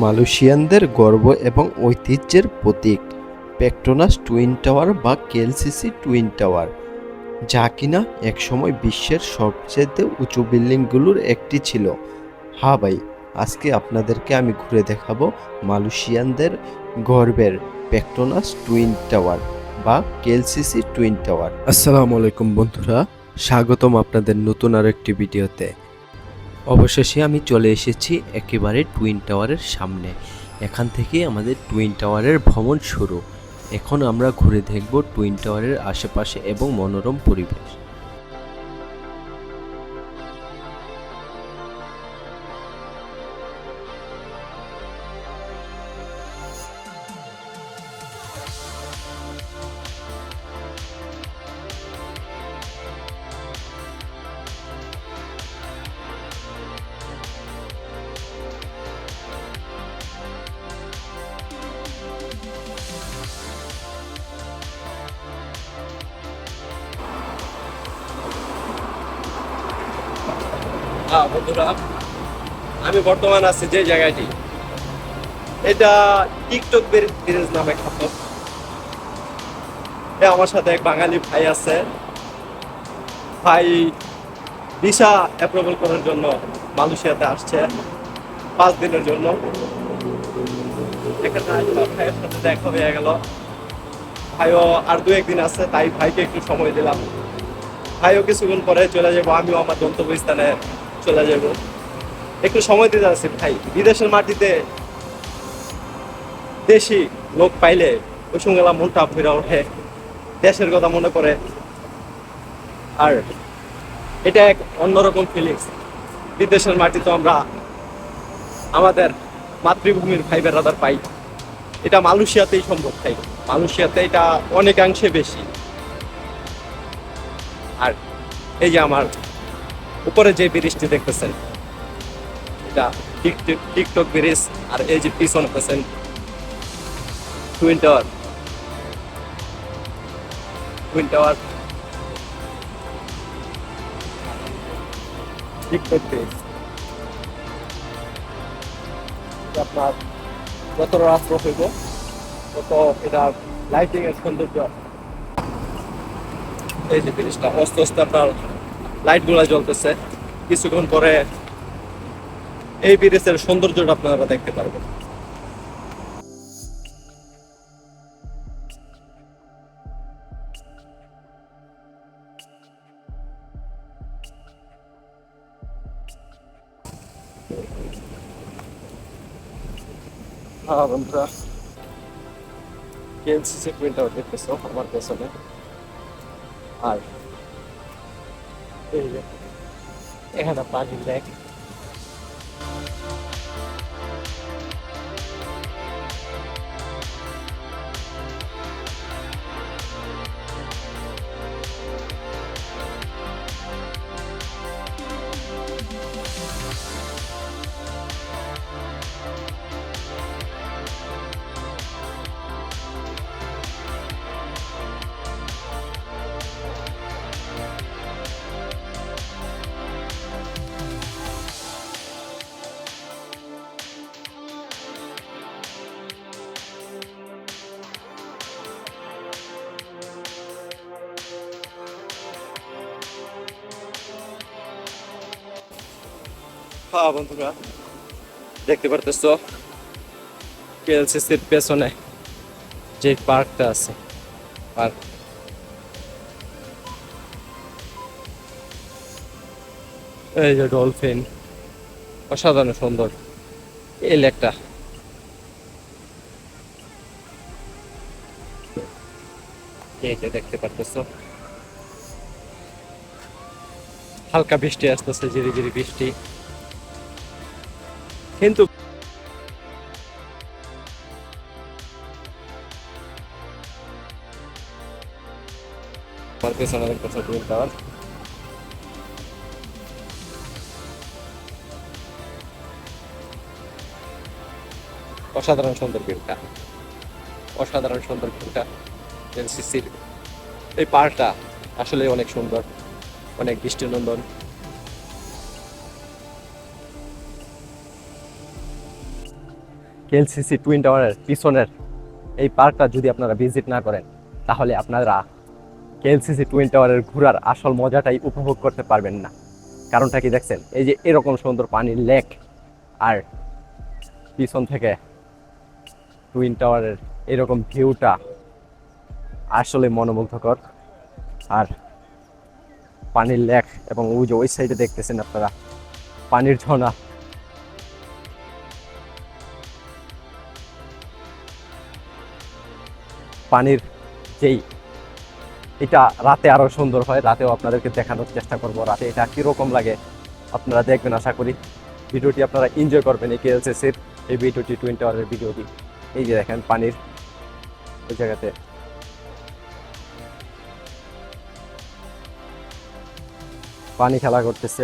মালয়েশিয়ানদের গর্ব এবং ঐতিহ্যের প্রতীক পেট্রোনাস টুইন টাওয়ার বা কেএলসিসি টুইন টাওয়ার, যা কিনা একসময় বিশ্বের সবচেয়ে উঁচু বিল্ডিংগুলোর একটি ছিল। হ্যাঁ ভাই, আজকে আপনাদেরকে আমি ঘুরে দেখাবো মালয়েশিয়ানদের গর্বের পেট্রোনাস টুইন টাওয়ার বা কেএলসিসি টুইন টাওয়ার। আসসালামু আলাইকুম বন্ধুরা, স্বাগতম আপনাদের নতুন আর একটি ভিডিওতে। অবশেষে আমি চলে এসেছি একেবারে টুইন টাওয়ারের সামনে। এখান থেকেই আমাদের টুইন টাওয়ারের ভ্রমণ শুরু। এখন আমরা ঘুরে দেখব টুইন টাওয়ারের আশেপাশে এবং মনোরম পরিবেশ। বন্ধুরা, আমি বর্তমান আছি যে জায়গাটি, এটা টিকটক ব্রিজ নামে খ্যাত। আমার সাথে এক বাঙালি ভাই আছে। ভাই ভিসা অ্যাপ্রুভাল করার জন্য মালয়েশিয়াতে আসছে 5 দিনের জন্য। এখানে আসলাম, ভাইয়ের সাথে দেখা হয়ে গেল। ভাইও আর 2-1 দিন আছে, তাই ভাইকে একটু সময় দিলাম। ভাইও কিছুক্ষণ পরে চলে যাবো, আমিও আমার গন্তব্যস্থানে চলে যাব। একটু সময় দিতে আসছি ভাই। বিদেশের মাটিতে দেশি লোক পাইলে ওই সঙ্গে মনটা ভরে ওঠে, দেশের কথা মনে করে। আর এটা এক অন্যরকম ফিলিংস। বিদেশের মাটি তো আমরা আমাদের মাতৃভূমির ভাই বেড়াদার পাই, এটা মালয়েশিয়াতেই সম্ভব ভাই। মালয়েশিয়াতে এটা অনেকাংশে বেশি। আর এই যে আমার উপরে যে ব্রিজটি দেখতেছেন, এটা টিকটক ব্রিজ। আর এই যে পিছনে পেছেন twin tower. Twin tower TikTok bridge আপনার যত রাত্র হইব তত এটা লাইটিং এর সৌন্দর্য। এই যে ব্রিজটা আস্তে আস্তে আপনার লাইট গুলা জ্বলতেছে। কিছুক্ষণ পরে এই ব্রিজের সৌন্দর্যটা আপনারা দেখতে পারবেন। বন্ধুরা, কেএলসিসি টুইন টাওয়ার দেখতেছো আমার পেছনে। আর এই যে এখানে পানির লেক। বন্ধুরা, দেখতে পারতেছো কেএলসিসির পেছনে যে পার্কটা আছে, পার্ক। এই যে ডলফিন, অসাধারণ সুন্দর এই লেকটা। এই যে দেখতে পারতেছো হালকা বৃষ্টি আসতেছে, ঝিরি ঝিরি বৃষ্টি। কিন্তু আমার পেছনে দেখতেছো টুইন টাওয়ার। অসাধারণ সুন্দর ভিউটা, অসাধারণ সুন্দর ভিউটা। এনসিসির এই পার্কটা আসলে অনেক সুন্দর, অনেক দৃষ্টিনন্দন। কেএলসিসি টুইন টাওয়ারের পিছনের এই পার্কটা যদি আপনারা ভিজিট না করেন, তাহলে আপনারা কেএলসিসি টুইন টাওয়ারের ঘোরার আসল মজাটাই উপভোগ করতে পারবেন না। কারণটা কি দেখছেন? এই যে এরকম সুন্দর পানির লেক, আর পিছন থেকে টুইন টাওয়ারের এরকম ভিউটা আসলে মনোমুগ্ধকর। আর পানির লেক, এবং ওই যে ওই সাইডে দেখতেছেন আপনারা পানির ঝর্ণা। পানির যেই এটা রাতে আরো সুন্দর হয়, রাতেও আপনাদেরকে দেখানোর চেষ্টা করব রাতে এটা কিরকম লাগে আপনারা দেখবেন। আশা করি ভিডিওটি আপনারা এনজয় করবেন। এই কেএলসিসির এই ভিডিওটি, টুইন টাওয়ারের ভিডিওটি। এই যে দেখেন পানির ওই জায়গাতে পানি খেলা করতেছে।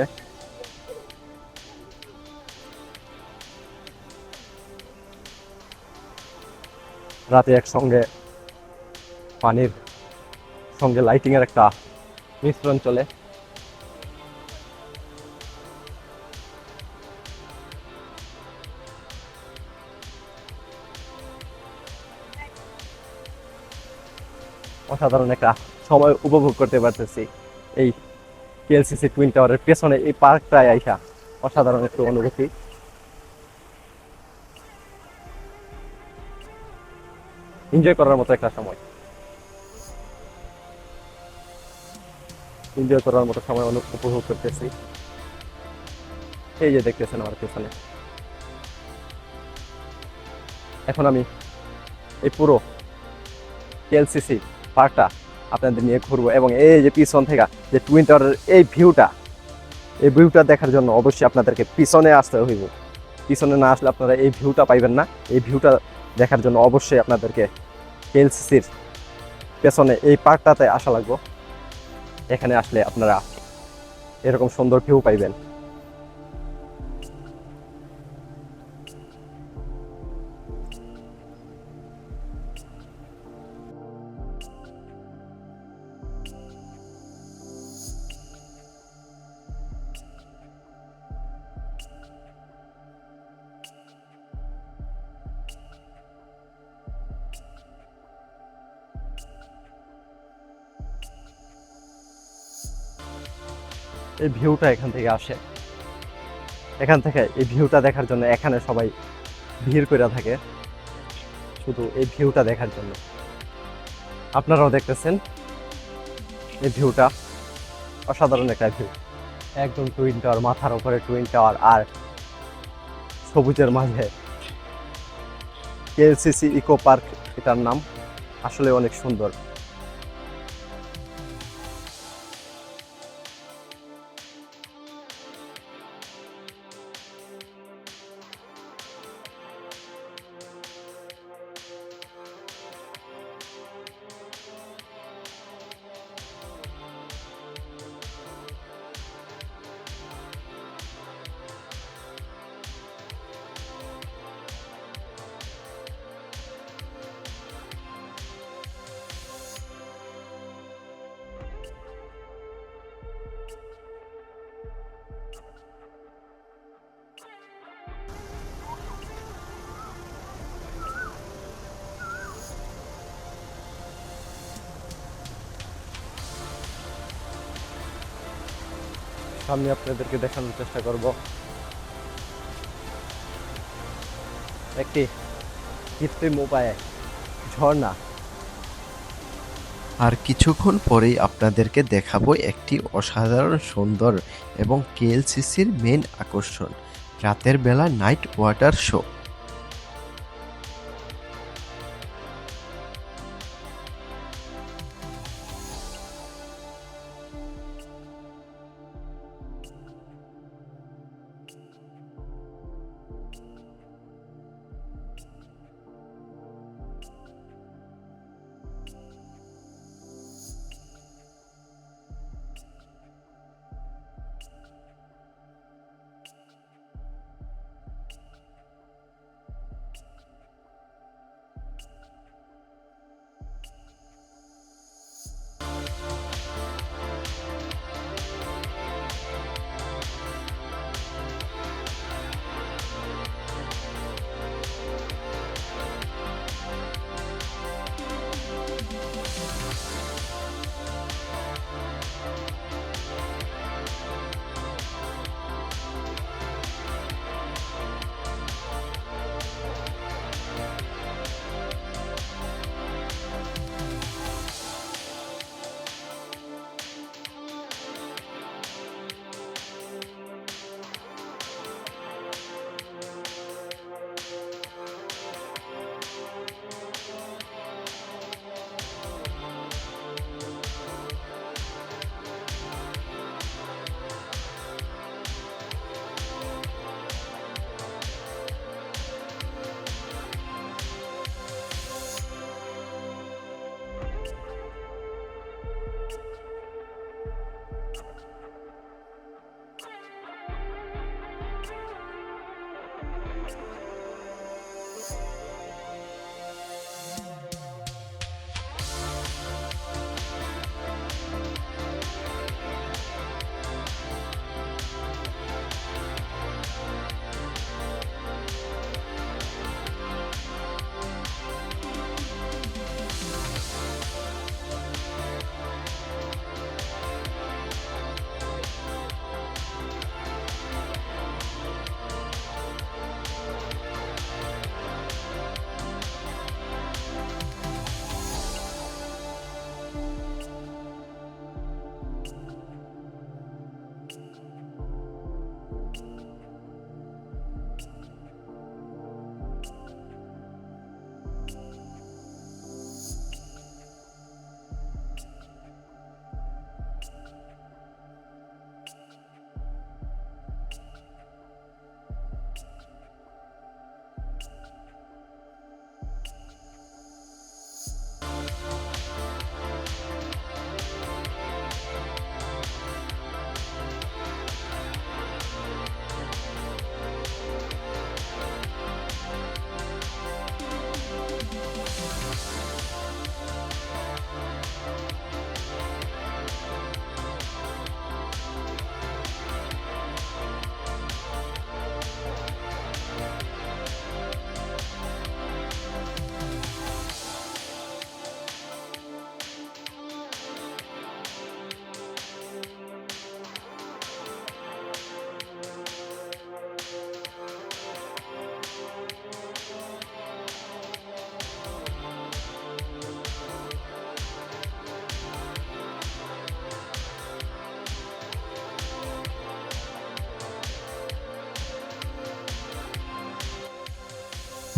রাতে একসঙ্গে পানির সঙ্গে লাইটিং এর একটা মিশ্রণ চলে। অসাধারণ একটা সময় উপভোগ করতে পারতেছি এই কেএলসিসি টুইন টাওয়ারের পেছনে এই পার্কটায় আইসা। অসাধারণ একটু অনুভূতি, এনজয় করার মতো একটা সময়, এনজয় করার মতো সময় উপভোগ করতেছি। এই যে দেখতেছেন আমার পেছনে। এখন আমি এই পুরো কেএলসিসি পার্কটা আপনাদের নিয়ে ঘুরবো, এবং এই যে পিছন থেকে যে টুইন টাওয়ারের এই ভিউটা দেখার জন্য অবশ্যই আপনাদেরকে পিছনে আসতে হইব। পিছনে না আসলে আপনারা এই ভিউটা পাইবেন না। এই ভিউটা দেখার জন্য অবশ্যই আপনাদেরকে কেএলসিসির পেছনে এই পার্কটাতে আসা লাগবে। এখানে আসলে আপনারা এরকম সুন্দর ভিউ পাইবেন। এই ভিউটা এখান থেকে আসে। এখান থেকে এই ভিউটা দেখার জন্য এখানে সবাই ভিড় করে থাকে শুধু এই ভিউটা দেখার জন্য। আপনারাও দেখতেছেন এই ভিউটা, অসাধারণ একটা ভিউ। একদম টুইন টাওয়ার, মাথার উপরে টুইন টাওয়ার, আর সবুজের মাঝে কেএলসিসি ইকো পার্ক এটার নাম। আসলে অনেক সুন্দর। সামনে আপনাদেরকে দেখানোর চেষ্টা করব একটি কৃত্রিম উপায়ে ঝর্ণা। আর কিছুক্ষণ পরেই আপনাদেরকে দেখাবো একটি অসাধারণ সুন্দর এবং কেএলসিসির মেন আকর্ষণ, রাতের বেলা নাইট ওয়াটার শো।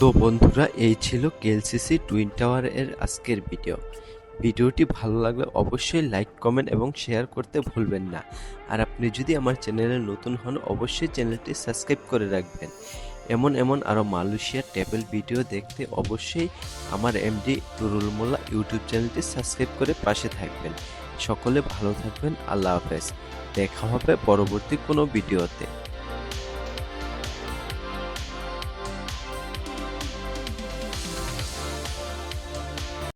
তো বন্ধুরা, এই ছিল কেএলসিসি টুইন টাওয়ার এর আজকের ভিডিওটি ভালো লাগলে অবশ্যই লাইক, কমেন্ট এবং শেয়ার করতে ভুলবেন না। আর আপনি যদি আমার চ্যানেলে নতুন হন অবশ্যই চ্যানেলটি সাবস্ক্রাইব করে রাখবেন। এমন আরও মালয়েশিয়ার ট্রাভেল ভিডিও দেখতে অবশ্যই আমার এমডি নুরুল মোল্লা ইউটিউব চ্যানেলটি সাবস্ক্রাইব করে পাশে থাকবেন। সকলে ভালো থাকবেন। আল্লাহ হাফেজ। দেখা হবে পরবর্তী কোনো ভিডিওতে।